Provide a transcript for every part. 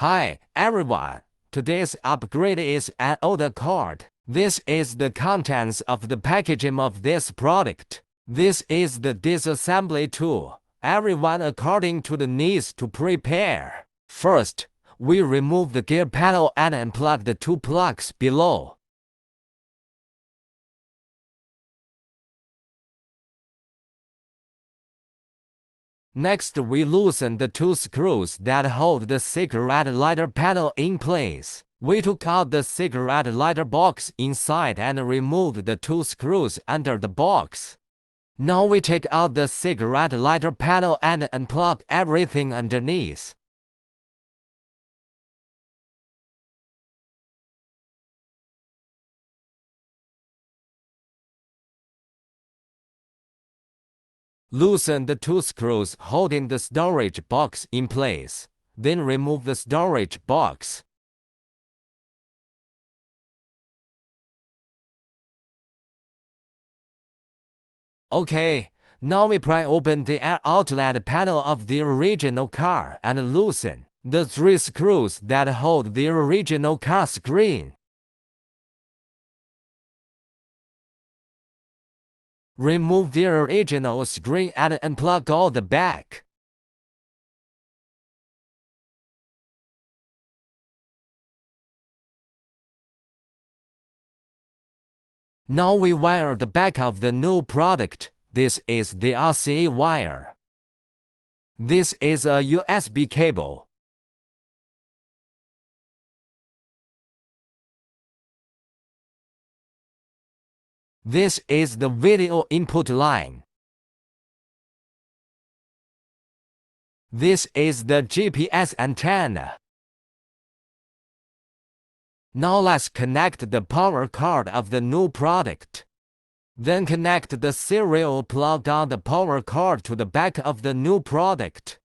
Hi, everyone. Today's upgrade is an hondaaccord. This is the contents of the packaging of this product. This is the disassembly tool. Everyone according to the needs to prepare. First, we remove the gear panel and unplug the two plugs below. Next, we loosen the two screws that hold the cigarette lighter panel in place. We took out the cigarette lighter box inside and removed the two screws under the box. Now we take out the cigarette lighter panel and unplug everything underneath. Loosen the two screws holding the storage box in place. Then remove the storage box. Okay, now we pry open the air outlet panel of the original car and loosen the three screws that hold the original car screen. Remove the original screen and unplug all the back. Now we wire the back of the new product. This is the RCA wire. This is a USB cable. This is the video input line. This is the GPS antenna. Now let's connect the power cord of the new product. Then connect the serial plug on the power cord to the back of the new product.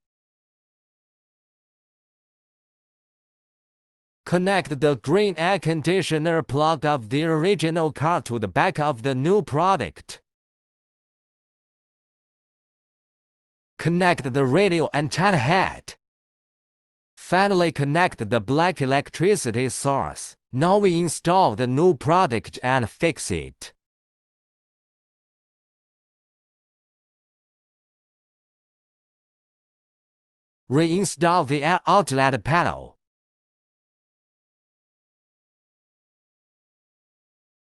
Connect the green air conditioner plug of the original car to the back of the new product. Connect the radio antenna head. Finally, connect the black electricity source. Now we install the new product and fix it. Reinstall the air outlet panel.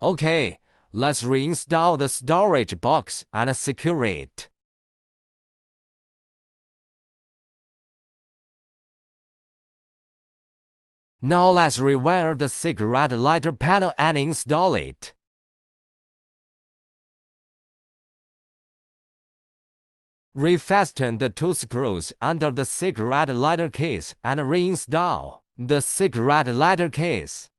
Okay, let's reinstall the storage box and secure it. Now let's rewire the cigarette lighter panel and install it. Refasten the two screws under the cigarette lighter case and reinstall the cigarette lighter case.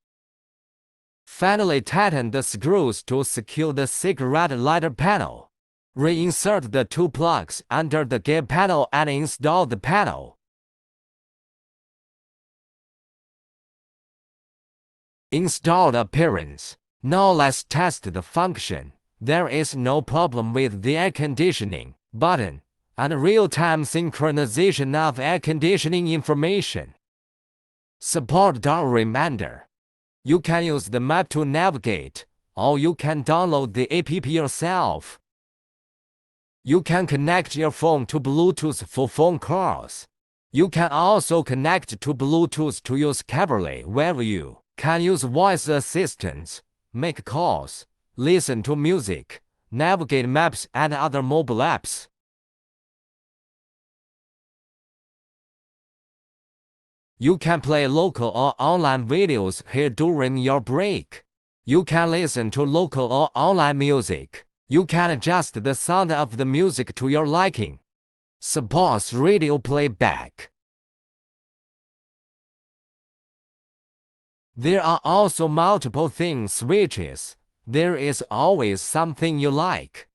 Finally, tighten the screws to secure the cigarette lighter panel. Reinsert the two plugs under the gear panel and install the panel. Installed appearance. Now let's test the function. There is no problem with the air conditioning button and real-time synchronization of air conditioning information. Support door reminder. You can use the map to navigate, or you can download the app yourself. You can connect your phone to Bluetooth for phone calls. You can also connect to Bluetooth to use Carplay, where you can use voice assistants, make calls, listen to music, navigate maps and other mobile apps. You can play local or online videos here during your break. You can listen to local or online music. You can adjust the sound of the music to your liking. Supports radio playback. There are also multiple theme switches. There is always something you like.